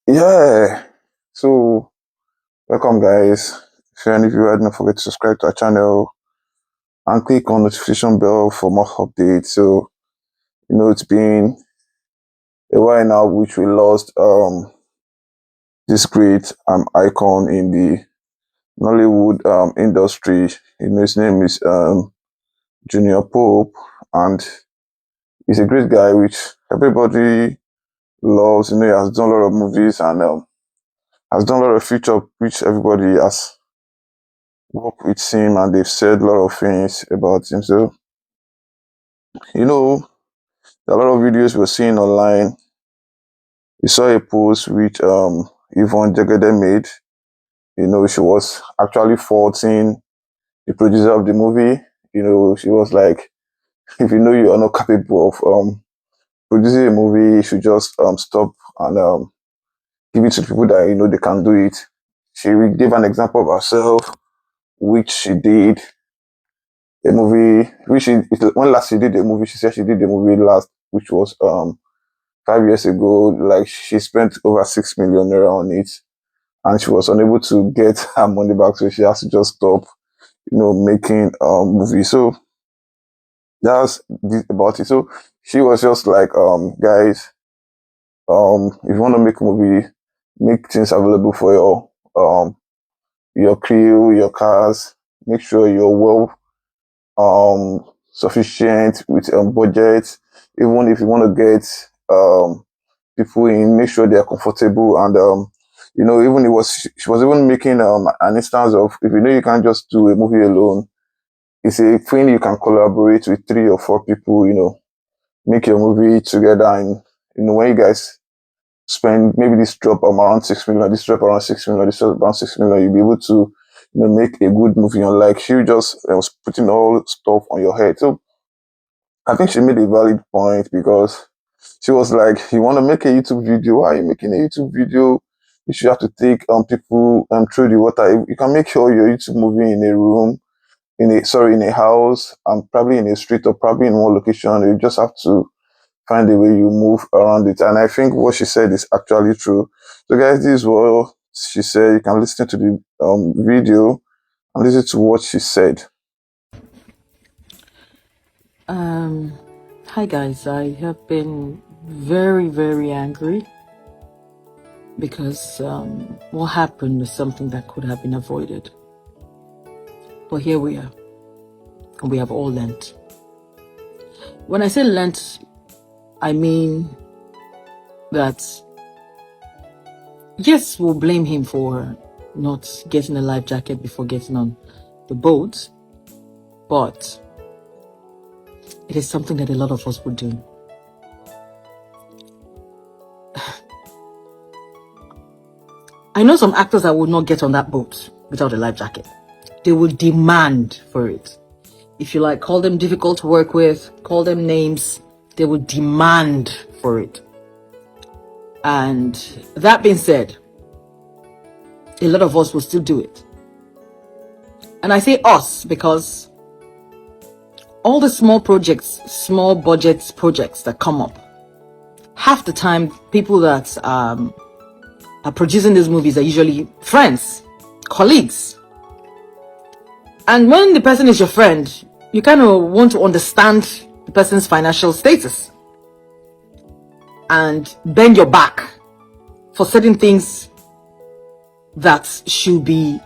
Yeah. So welcome guys. If you're new viewer, don't forget to subscribe to our channel and click on notification bell for more updates. So it's been a while now which we lost this great icon in the Nollywood industry. His name is Junior Pope, and he's a great guy which everybody loves. He has done a lot of movies and has done a lot of feature which everybody has worked with him, and they've said a lot of things about him. So, you know, a lot of videos we're seeing online. We saw a post which Yvonne Jegege made. She was actually faulting the producer of the movie. She was like, if you know you are not capable of producing a movie, you should just stop and give it to people that they can do it. She gave an example of herself, which she did a movie, when last she did a movie, she said she did the movie last, which was 5 years ago. Like, she spent over 6 million naira on it, and she was unable to get her money back, so she has to just stop, making movies. So that's about it. So she was just like, guys, if you want to make a movie, make things available for your crew, your cars. Make sure you're well sufficient with budget. Even if you want to get people in, make sure they are comfortable. And even she was even making an instance of, if you can't just do a movie alone, it's a thing you can collaborate with 3 or 4 people. Make your movie together, and when you guys spend maybe this drop around 6 million, this drop around 6 million, this drop around 6 million, you'll be able to make a good movie. Unlike she just was putting all stuff on your head. So I think she made a valid point, because she was like, you want to make a YouTube video? Why are you making a YouTube video? You should have to take people through the water. You can make your YouTube movie in a room, in a house, and probably in a street, or probably in one location. You just have to find a way you move around it. And I think what she said is actually true. So guys, this is what she said. You can listen to the video and listen to what she said. Hi guys, I have been very, very angry because what happened is something that could have been avoided. But here we are, and we have all learnt. When I say learnt, I mean that, yes, we'll blame him for not getting a life jacket before getting on the boat, but it is something that a lot of us would do. I know some actors that would not get on that boat without a life jacket. They will demand for it. If you like, call them difficult to work with, call them names, they will demand for it. And that being said, a lot of us will still do it. And I say us because all the small projects, small budget projects that come up, half the time people that are producing these movies are usually friends, colleagues. And when the person is your friend, you kind of want to understand the person's financial status and bend your back for certain things that should be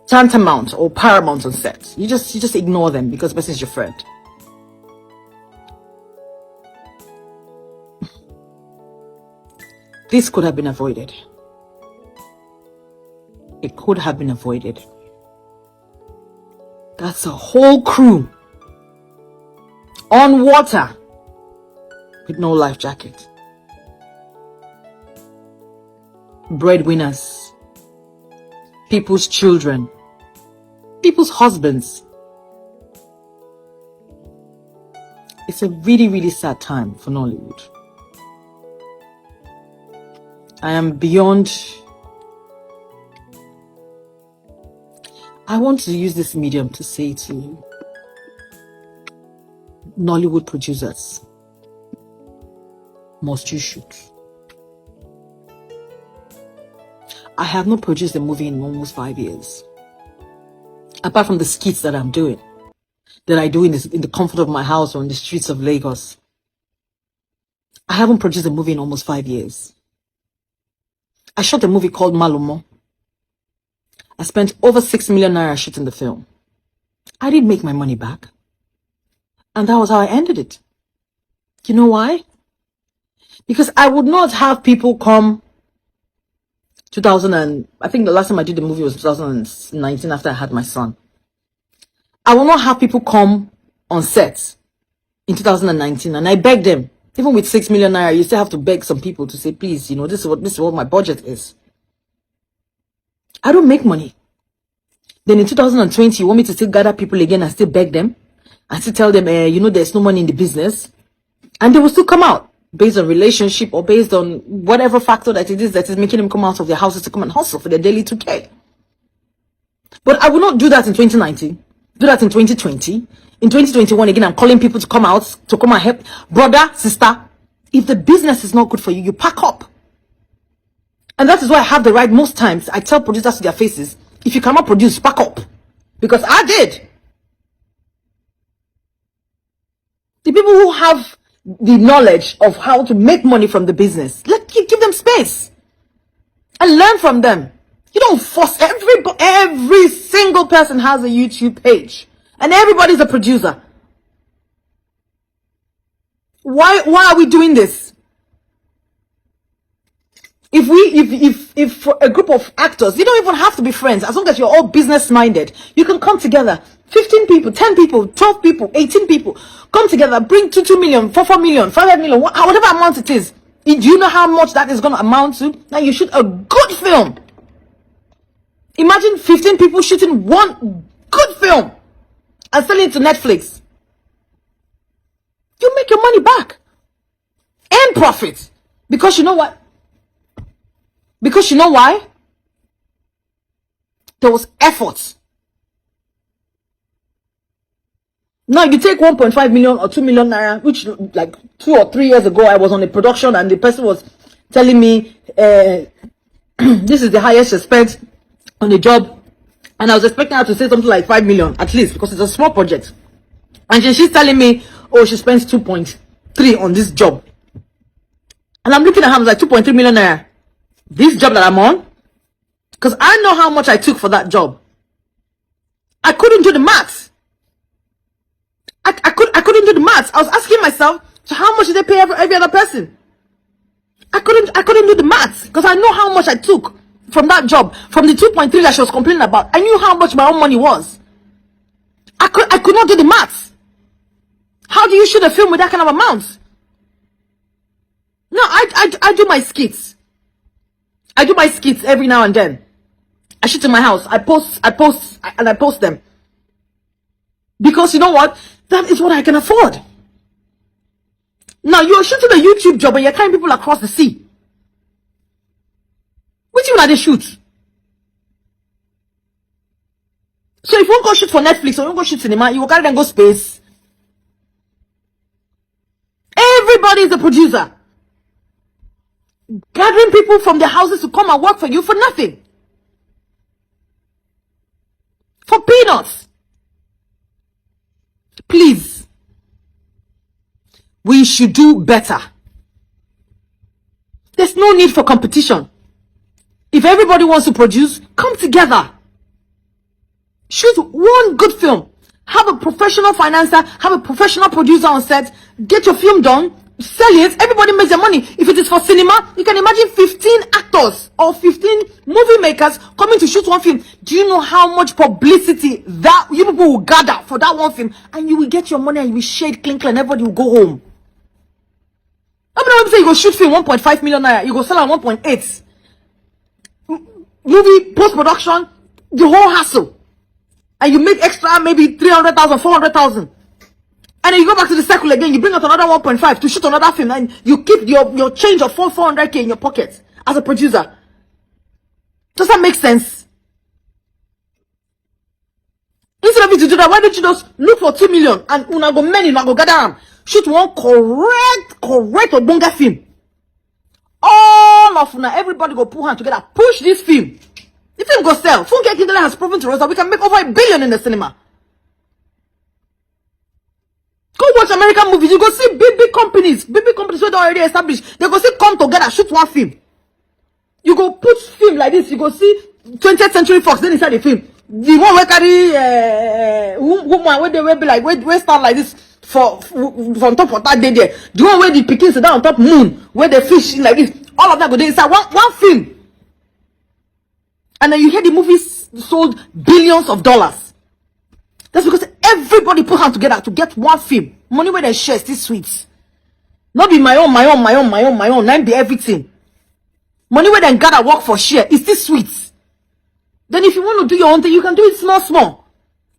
tantamount or paramount on set. You just ignore them because the person is your friend. This could have been avoided. It could have been avoided. That's a whole crew on water with no life jacket. Breadwinners, people's children, people's husbands. It's a really, really sad time for Nollywood. I am beyond. I want to use this medium to say to Nollywood producers, must you shoot? I have not produced a movie in almost 5 years. Apart from the skits that I'm doing, that I do in the comfort of my house or in the streets of Lagos. I haven't produced a movie in almost 5 years. I shot a movie called Malumo. I spent over 6 million naira shooting the film. I didn't make my money back. And that was how I ended it. You know why? Because I would not have people come I think the last time I did the movie was 2019 after I had my son. I will not have people come on set in 2019 and I beg them, even with 6 million naira, you still have to beg some people to say, please, this is what my budget is. I don't make money. Then in 2020, you want me to still gather people again and still beg them and still tell them, there's no money in the business, and they will still come out based on relationship or based on whatever factor that it is that is making them come out of their houses to come and hustle for their daily 2K. But I will not do that in 2019. Do that in 2020. In 2021 again, I'm calling people to come out, to come and help. Brother, sister, if the business is not good for you, you pack up. And that is why I have the right most times. I tell producers to their faces, if you cannot produce, pack up. Because I did. The people who have the knowledge of how to make money from the business, give them space and learn from them. You don't force. Every single person has a YouTube page and everybody's a producer. Why are we doing this? If for a group of actors, you don't even have to be friends. As long as you're all business minded, you can come together. 15 people, 10 people, 12 people, 18 people, come together, bring 2 million, 4 million, 5 million, whatever amount it is. Do you know how much that is going to amount to? Now you shoot a good film. Imagine 15 people shooting one good film and selling it to Netflix. You make your money back and profit. Because you know what? Because you know why? There was effort. Now you take 1.5 million or 2 million naira, which like 2 or 3 years ago I was on a production and the person was telling me this is the highest she spent on the job, and I was expecting her to say something like 5 million at least because it's a small project, and she's telling me, oh, she spends 2.3 on this job, and I'm looking at her, I'm like, 2.3 million naira, this job that I'm on, because I know how much I took for that job. I couldn't do the maths. I couldn't do the maths. I was asking myself, so how much did they pay every other person? I couldn't do the maths because I know how much I took from that job, from the 2.3 that she was complaining about. I knew how much my own money was. I could not do the maths. How do you shoot a film with that kind of amount? No, I do my skits. I do my skits every now and then. I shoot in my house. I post them. Because you know what? That is what I can afford. Now you're shooting a YouTube job and you're carrying people across the sea. Which one are they shoot? So if you won't go shoot for Netflix or you won't go shoot cinema, you will carry them go space. Everybody is a producer. Gathering people from their houses to come and work for you for nothing. For peanuts. Please. We should do better. There's no need for competition. If everybody wants to produce, come together. Shoot one good film. Have a professional financer, have a professional producer on set. Get your film done. Sell it. Everybody makes their money. If it is for cinema, you can imagine 15 actors or 15 movie makers coming to shoot one film. Do you know how much publicity that you people will gather for that one film? And you will get your money and you will shade clink and everybody will go home. I'm not say you go shoot film 1.5 million naira, you go sell at 1.8. Movie post-production, the whole hassle. And you make extra maybe 300,000, 400,000. And then you go back to the circle again, you bring out another 1.5 to shoot another film, and you keep your change of 400k in your pocket as a producer. Does that make sense? Instead of you to do that, why don't you just look for 2 million and una go many, una go gather them. Shoot one correct Obonga film. All of now, everybody go pull hand together, push this film. The film go sell. Funke Akindele has proven to us that we can make over $1 billion in the cinema. Go watch American movies. You go see big companies where they already established. They go see come together, shoot one film. You go put film like this. You go see 20th Century Fox. Then inside the film, the one where carry woman where they will be like where stand like this from top of that day there. The one where the pikin sit down on top moon where they fish like this. All of that go there inside one film. And then you hear the movies sold billions of dollars. That's because everybody put hands together to get one film. Money where they share is still sweet. Not be my own. Not be everything. Money where they gather work for share is still sweet. Then if you want to do your own thing, you can do it small.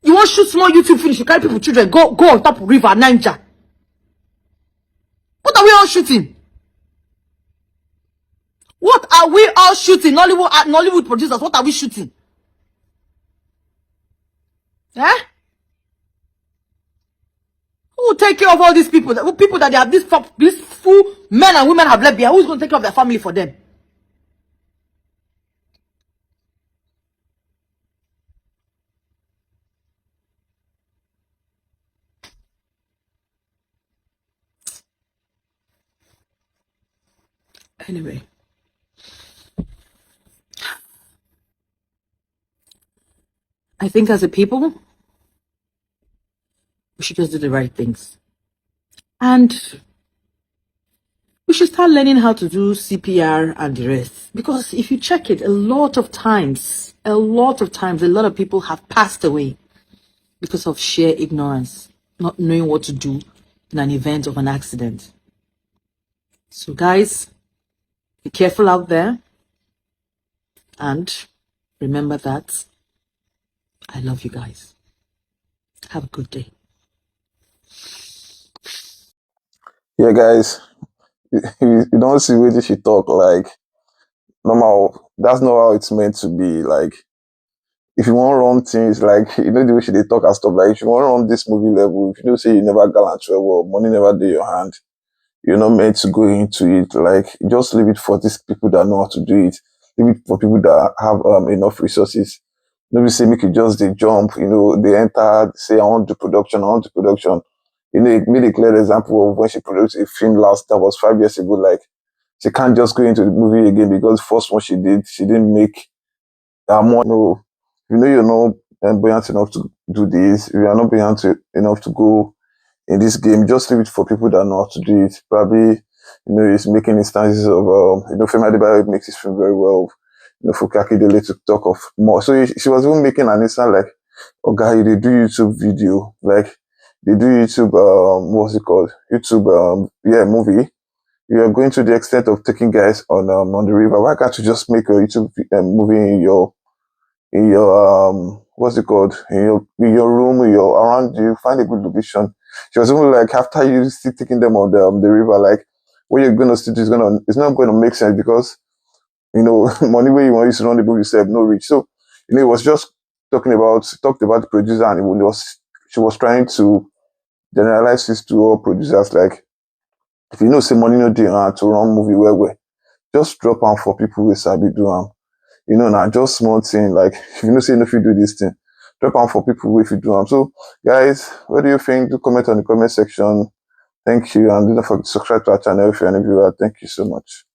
You want to shoot small YouTube finish, you carry people, children, go on top of river, Niger. What are we all shooting? What are we all shooting? Nollywood producers, what are we shooting? Eh? Who will take care of all these people? People that they have these full men and women have left behind. Who's going to take care of their family for them? Anyway. I think as a people, we should just do the right things. And we should start learning how to do CPR and the rest. Because if you check it, a lot of times, a lot of people have passed away because of sheer ignorance, not knowing what to do in an event of an accident. So guys, be careful out there. And remember that I love you guys. Have a good day. Yeah, guys, you don't see where she talk like normal. That's not how it's meant to be. Like, if you want to run things, like the way they talk and stuff. Like, if you want to run this movie level, if you don't say you never gallant well, money never do your hand. You're not meant to go into it. Like, just leave it for these people that know how to do it. Leave it for people that have enough resources. Maybe say make you just they jump. They enter, say I want to do production. It made a clear example of when she produced a film last that was 5 years ago. Like, she can't just go into the movie again because the first one she didn't make more. No, you're not buoyant enough to do this. If you are not buoyant enough to go in this game, just leave it for people that know how to do it. Probably, it's making instances of, Femi Adebayo makes this film very well. Fukaki Dele to talk of more. So she was even making an instant like, oh, guy, they do YouTube video, like they do YouTube, what's it called? YouTube, movie. You are going to the extent of taking guys on the river. Why can't you just make a YouTube movie in your what's it called, in your room, around you, find a good location. She was even like, after you still taking them on the river, like what you're gonna still do it's not gonna make sense because money where you want to run the movie yourself no reach. So it was just talked about the producer, and she was trying to generalize this to all producers, like if say money no dey to run movie well, just drop them for people who sabi do them. Now just small thing, like if say if you do this thing, drop them for people if you do them. So guys, what do you think? Do comment on the comment section. Thank you, and don't forget to subscribe to our channel if you're a new viewer. Thank you so much.